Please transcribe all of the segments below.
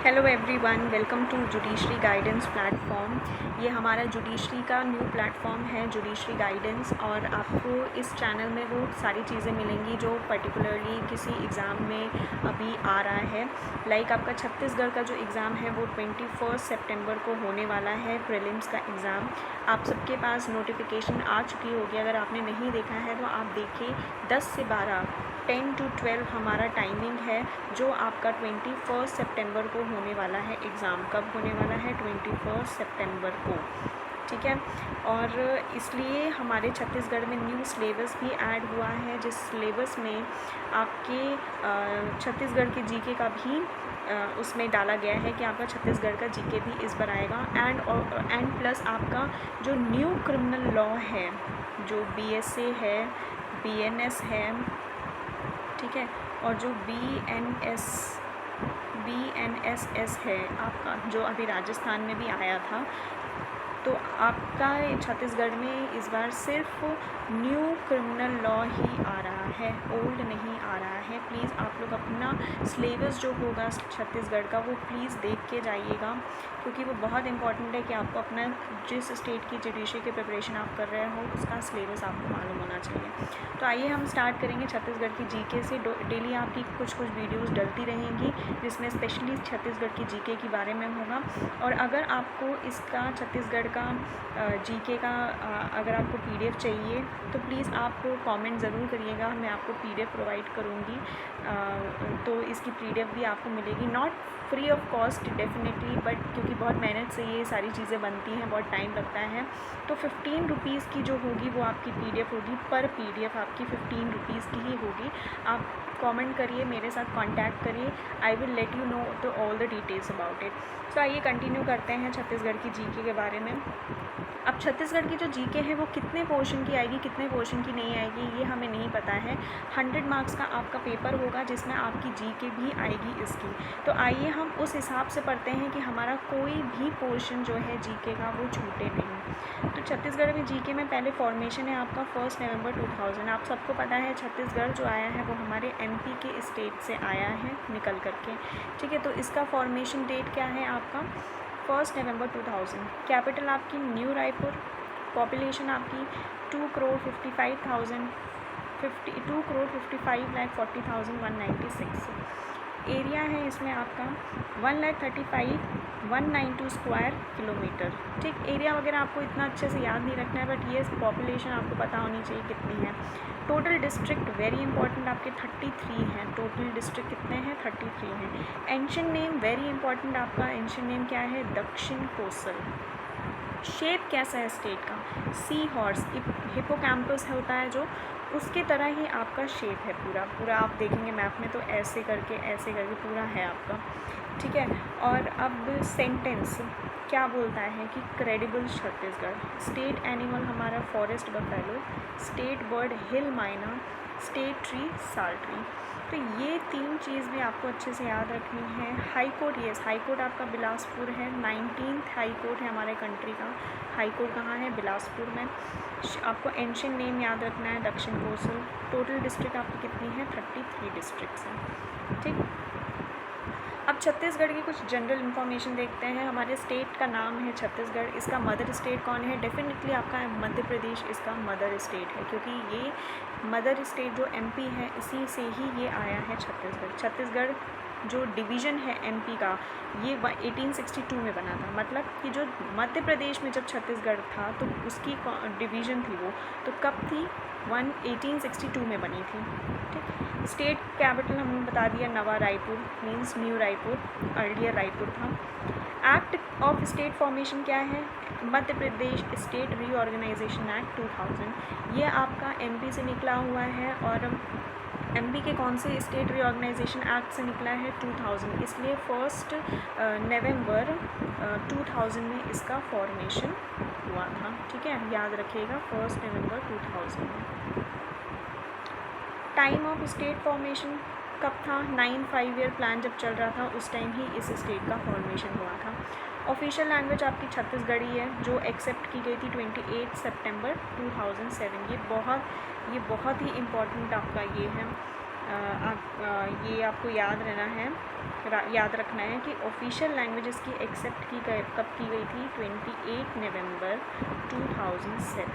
Hello everyone, welcome to judiciary guidance platform. ये हमारा judiciary का न्यू प्लेटफॉर्म है, जुडिशरी गाइडेंस। और आपको इस चैनल में वो सारी चीज़ें मिलेंगी जो पर्टिकुलरली किसी एग्ज़ाम में अभी आ रहा है। लाइक आपका छत्तीसगढ़ का जो एग्ज़ाम है वो 21 सितंबर को होने वाला है, प्रीलिम्स का एग्ज़ाम। आप सबके पास नोटिफिकेशन आ चुकी होगी। अगर आपने नहीं देखा है तो आप देखिए। 10 से 12 10 to 12 हमारा टाइमिंग है, जो आपका 21 सितंबर को होने वाला है। एग्ज़ाम कब होने वाला है? 21 सितंबर को, ठीक है। और इसलिए हमारे छत्तीसगढ़ में न्यू सिलेबस भी ऐड हुआ है, जिस सिलेबस में आपके छत्तीसगढ़ के जीके का भी उसमें डाला गया है कि आपका छत्तीसगढ़ का जीके भी इस बार आएगा। एंड प्लस आपका जो न्यू क्रिमिनल लॉ है, जो बीएसए है, बीएनएस है, ठीक है, और जो बीएनएसएस है आपका, जो अभी राजस्थान में भी आया था। तो आपका छत्तीसगढ़ में इस बार सिर्फ न्यू क्रिमिनल लॉ ही आ रहा है, ओल्ड नहीं आ रहा है। प्लीज़ आप लोग अपना सिलेबस जो होगा छत्तीसगढ़ का वो प्लीज़ देख के जाइएगा, क्योंकि वो बहुत इंपॉर्टेंट है कि आपको अपना जिस स्टेट की जुडिशरी की प्रिपरेशन आप कर रहे हो उसका सिलेबस आपको मालूम होना चाहिए। तो आइए हम स्टार्ट करेंगे छत्तीसगढ़ की जीके से। डेली आपकी कुछ वीडियोस डलती रहेंगी, जिसमें स्पेशली छत्तीसगढ़ की जीके के बारे में होगा। और अगर आपको इसका छत्तीसगढ़ का जीके का अगर आपको पीडीएफ चाहिए तो प्लीज़ आप कमेंट ज़रूर करिएगा, मैं आपको पीडीएफ प्रोवाइड करूँगी। तो इसकी पीडीएफ भी आपको मिलेगी, not free of cost definitely, but क्योंकि बहुत मेहनत से ये सारी चीज़ें बनती हैं, बहुत टाइम लगता है। तो 15 रुपीज़ की जो होगी वो आपकी पीडीएफ होगी, पर पीडीएफ आपकी 15 रुपीज़ की ही होगी। आप कमेंट करिए, मेरे साथ कांटेक्ट करिए, I will let you know the all the details about it. तो आइए कंटिन्यू करते हैं छत्तीसगढ़ की जीके के बारे में। अब छत्तीसगढ़ की जो जीके है वो कितने पोर्शन की आएगी, कितने पोर्शन की नहीं आएगी, ये हमें नहीं पता है। 100 मार्क्स का आपका पेपर होगा, जिसमें आपकी जीके भी आएगी इसकी। तो आइए हम उस हिसाब से पढ़ते हैं कि हमारा कोई भी पोर्शन जो है जीके का वो छूटे नहीं। तो छत्तीसगढ़ में जीके में पहले फॉर्मेशन है आपका 1 नवंबर 2000। आप सबको पता है छत्तीसगढ़ जो आया है वो हमारे एमपी के स्टेट से आया है निकल करके, ठीक है। तो इसका फॉर्मेशन डेट क्या है आपका? 1 नवंबर 2000। कैपिटल आपकी न्यू रायपुर। पॉपुलेशन आपकी 2,55,40,196। एरिया है इसमें आपका 1,35,192 स्क्वायर किलोमीटर, ठीक। एरिया वगैरह आपको इतना अच्छे से याद नहीं रखना है, बट ये पॉपुलेशन आपको पता होनी चाहिए कितनी है। टोटल डिस्ट्रिक्ट वेरी इंपॉर्टेंट, आपके 33 हैं। टोटल डिस्ट्रिक्ट कितने हैं? 33 हैं। एंशिएंट नेम वेरी इंपॉर्टेंट, आपका एंशिएंट नेम क्या है? दक्षिण कोसल। शेप कैसा है स्टेट का? सी हॉर्स, हिपोकैम्पस होता है जो, उसके तरह ही आपका शेप है पूरा आप देखेंगे मैप में तो ऐसे करके पूरा है आपका, ठीक है। और अब सेंटेंस क्या बोलता है कि क्रेडिबल छत्तीसगढ़। स्टेट एनिमल हमारा फॉरेस्ट बफेलो, स्टेट बर्ड हिल माइना, स्टेट ट्री साल ट्री। तो ये 3 चीज़ भी आपको अच्छे से याद रखनी है। High court, yes, high court आपका बिलासपुर है। 19th हाई कोर्ट है हमारे कंट्री का। हाई कोर्ट कहाँ है? बिलासपुर में। आपको एंशिएंट नेम याद रखना है, दक्षिण कोसल। टोटल डिस्ट्रिक्ट आपकी कितनी है? 33 डिस्ट्रिक्ट्स हैं, ठीक। अब छत्तीसगढ़ की कुछ जनरल इन्फॉर्मेशन देखते हैं। हमारे स्टेट का नाम है छत्तीसगढ़। इसका मदर स्टेट कौन है? डेफिनेटली आपका मध्य प्रदेश इसका मदर स्टेट है, क्योंकि ये मदर स्टेट जो एमपी है इसी से ही ये आया है छत्तीसगढ़। छत्तीसगढ़ जो डिवीज़न है एमपी का, ये 1862 में बना था। मतलब कि जो मध्य प्रदेश में जब छत्तीसगढ़ था तो उसकी डिवीज़न थी वो, तो कब थी? 1862 में बनी थी, ठीक। स्टेट कैपिटल हमने बता दिया, नवा Raipur means new Raipur, earlier Raipur था। एक्ट ऑफ स्टेट फॉर्मेशन क्या है? Madhya Pradesh state reorganisation act 2000। ये आपका एमपी से निकला हुआ है, और एमपी के कौन से स्टेट रीऑर्गेनाइजेशन एक्ट से निकला है? 2000। इसलिए 1 नवंबर 2000 में इसका फॉर्मेशन हुआ था, ठीक है, याद रखिएगा 1 नवंबर 2000 में। टाइम ऑफ स्टेट फॉर्मेशन कब था? 9 5 ईयर प्लान जब चल रहा था उस टाइम ही इस स्टेट का फॉर्मेशन हुआ था। ऑफिशियल लैंग्वेज आपकी छत्तीसगढ़ी है, जो एक्सेप्ट की गई थी 28 सितंबर 2007। ये बहुत ही इम्पॉर्टेंट आपका ये है। ये आपको याद रखना है कि ऑफिशियल लैंग्वेजेस की एक्सेप्ट कब की गई थी, 28 नवंबर 2007।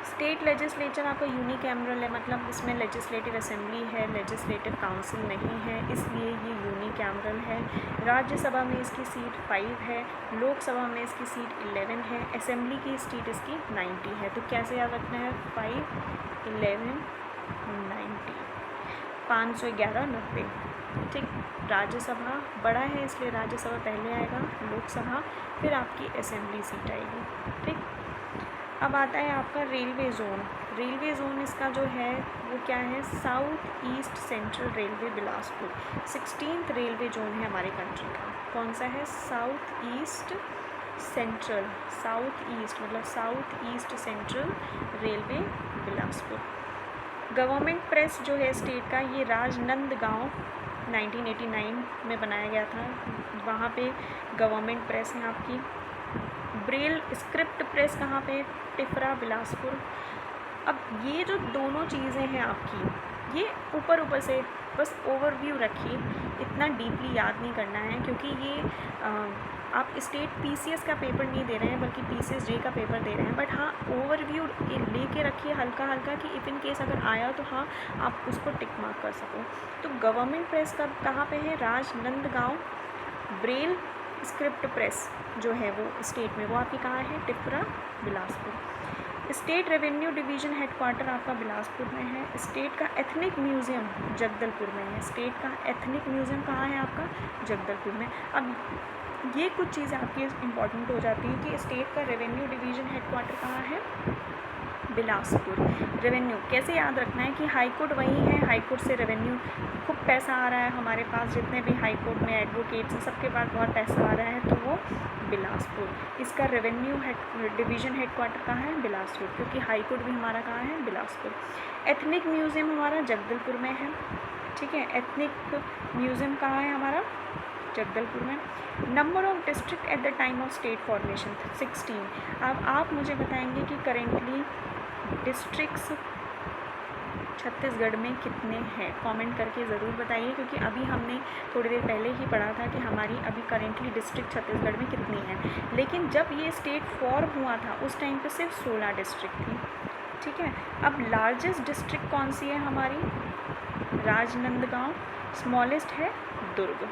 स्टेट लेजिस्लेचर आपका यूनिकैमरल है, मतलब इसमें लेजिस्लेटिव असेंबली है, लेजिस्लेटिव काउंसिल नहीं है, इसलिए ये यूनिकैमरल है। राज्यसभा में इसकी सीट 5 है, लोकसभा में इसकी सीट 11 है, असेंबली की सीट इसकी 90 है। तो कैसे याद रखना है, 5, 11, 90, 511, 90। ठीक, राज्यसभा बड़ा है इसलिए राज्यसभा पहले आएगा, लोकसभा, फिर आपकी असेंबली सीट आएगी। ठीक, अब आता है आपका रेलवे जोन। रेलवे जोन इसका जो है वो क्या है, South East Central Railway Bilaspur. 16th railway zone है हमारे कंट्री का। कौन सा है, South East Central, South East मतलब South East Central Railway Bilaspur. Government press जो है स्टेट का, ये राजनंदगांव 1989 में बनाया गया था, वहाँ पे गवर्नमेंट प्रेस है आपकी। ब्रेल स्क्रिप्ट प्रेस कहाँ पे, टिफरा बिलासपुर। अब ये जो दोनों चीज़ें हैं आपकी, ये ऊपर से बस ओवरव्यू रखिए, इतना डीपली याद नहीं करना है, क्योंकि ये आप स्टेट पीसीएस का पेपर नहीं दे रहे हैं बल्कि पीसीएस-जे का पेपर दे रहे हैं। बट हाँ, ओवरव्यू लेके रखिए हल्का हल्का, कि इफ़ इन केस अगर आया तो हाँ आप उसको टिक मार्क कर सको। तो गवर्नमेंट प्रेस का कहाँ पे है, राजनंदगांव। ब्रेल स्क्रिप्ट प्रेस जो है वो स्टेट में, वो आपकी कहाँ है, Tipra Bilaspur. State revenue division headquarter आपका बिलासपुर में है। स्टेट का एथनिक म्यूज़ियम जगदलपुर में है। स्टेट का एथनिक म्यूज़ियम कहाँ है आपका, जगदलपुर में। अब ये कुछ चीज़ें आपकी इम्पॉर्टेंट हो जाती है कि स्टेट का रेवेन्यू डिवीज़न हेडक्वार्टर कहाँ है, बिलासपुर। रेवेन्यू कैसे याद रखना है कि हाई कोर्ट वही है, हाई कोर्ट से रेवेन्यू खूब पैसा आ रहा है हमारे पास, जितने भी हाई कोर्ट में एडवोकेट्स हैं सबके पास बहुत पैसा आ रहा है, तो वो बिलासपुर। इसका रेवेन्यू डिवीज़न हेडक्वार्टर कहाँ है, बिलासपुर, क्योंकि हाई कोर्ट भी हमारा कहाँ है, बिलासपुर। एथनिक म्यूज़ियम हमारा जगदलपुर में है। ठीक है, एथनिक म्यूज़ियम कहाँ है हमारा, जगदलपुर में। Number of district at the time of state formation 16। अब आप मुझे बताएंगे कि करेंटली डिस्ट्रिक्ट्स छत्तीसगढ़ में कितने हैं, कमेंट करके ज़रूर बताइए, क्योंकि अभी हमने थोड़ी देर पहले ही पढ़ा था कि हमारी अभी करेंटली डिस्ट्रिक्ट छत्तीसगढ़ में कितनी हैं, लेकिन जब ये स्टेट फॉर्म हुआ था उस टाइम पे सिर्फ 16 डिस्ट्रिक्ट थी। ठीक है, अब लार्जेस्ट डिस्ट्रिक्ट कौन सी है हमारी, राजनंदगांव। स्मॉलेस्ट है दुर्ग।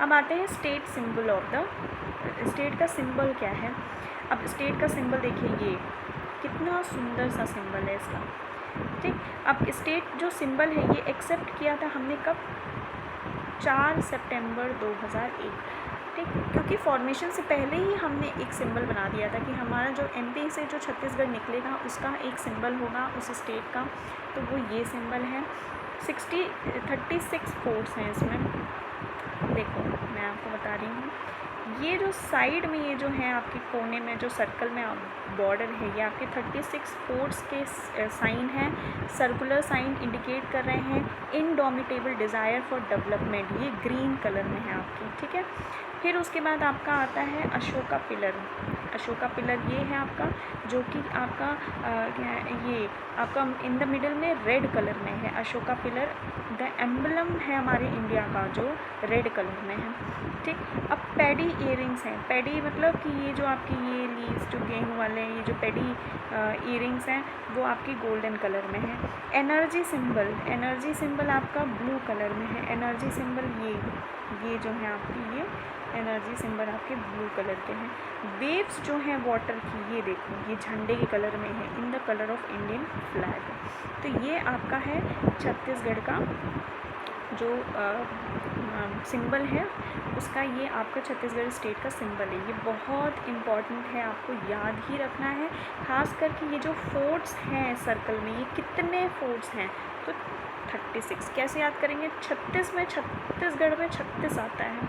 अब आते हैं state symbol of the, state का सिंबल क्या है। अब स्टेट का सिंबल देखिए, ये कितना सुंदर सा सिंबल है इसका। ठीक, अब स्टेट जो सिंबल है ये एक्सेप्ट किया था हमने कब, 4 सितंबर 2001। ठीक, क्योंकि फॉर्मेशन से पहले ही हमने एक सिंबल बना दिया था कि हमारा जो एमपी से जो छत्तीसगढ़ निकलेगा उसका एक सिंबल होगा उस स्टेट का, तो वो ये सिंबल है। 36 फोर्ट्स हैं इसमें। देखो मैं आपको बता रही हूँ, ये जो साइड में ये जो है आपके कोने में जो सर्कल में बॉर्डर है, ये आपके 36 फोर्ट्स के साइन हैं। सर्कुलर साइन इंडिकेट कर रहे हैं इनडोमिटेबल डिज़ायर फॉर डेवलपमेंट, ये ग्रीन कलर में है आपकी। ठीक है, फिर उसके बाद आपका आता है अशोका पिलर। अशोका पिलर ये है आपका, जो कि आपका ये आपका इन द मिडल में रेड कलर में है। अशोका पिलर द एम्बलम है हमारे इंडिया का, जो रेड कलर में है। ठीक, अब पैडी इयरिंग्स हैं। पैडी मतलब कि ये जो आपकी ये लीव्स जो गेहूँ वाले हैं, ये जो पैडी इयरिंग्स हैं वो आपकी गोल्डन कलर में है। एनर्जी सिंबल, एनर्जी सिंबल आपका ब्लू कलर में है। एनर्जी सिंबल ये जो है आपकी, ये एनर्जी सिंबल आपके ब्लू कलर के हैं। वेव्स जो हैं वाटर की, ये देखो ये झंडे के कलर में है, in the colour of Indian flag. तो ये आपका है छत्तीसगढ़ का जो सिंबल है, उसका ये आपका छत्तीसगढ़ स्टेट का सिंबल है। ये बहुत इम्पॉर्टेंट है, आपको याद ही रखना है। खास करके ये जो फोर्ट्स हैं सर्कल में, ये कितने फोर्ट्स हैं, तो 36। कैसे याद करेंगे, 36 में, छत्तीसगढ़ में 36 आता है,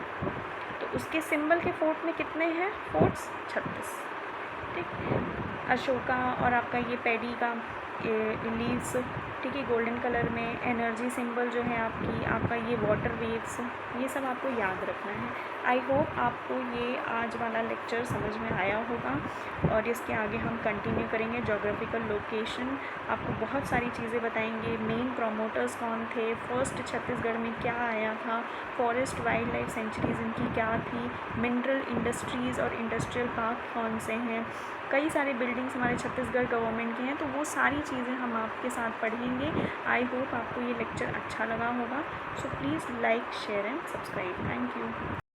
तो उसके सिंबल के फोर्ट में कितने हैं फोर्ट्स, 36। ठीक, अशोका और आपका ये पैडी का लीव्स ठीक है। गोल्डन कलर में एनर्जी सिंबल जो है आपका ये वाटर वेव्स, ये सब आपको याद रखना है। आई होप आपको ये आज वाला लेक्चर समझ में आया होगा और इसके आगे हम कंटिन्यू करेंगे। ज्योग्राफिकल लोकेशन आपको बहुत सारी चीज़ें बताएंगे, मेन प्रोमोटर्स कौन थे, फर्स्ट छत्तीसगढ़ में क्या आया था, फॉरेस्ट वाइल्ड लाइफ सेंचुरीज इनकी क्या थी, मिनरल इंडस्ट्रीज़ और इंडस्ट्रियल पार्क कौन से हैं, कई सारे बिल्डिंग्स हमारे छत्तीसगढ़ गवर्नमेंट की हैं। तो वो सारी चीज़ें हम आपके साथ पढ़ेंगे। आई होप आपको ये लेक्चर अच्छा लगा होगा। So please like, share and subscribe. Thank you.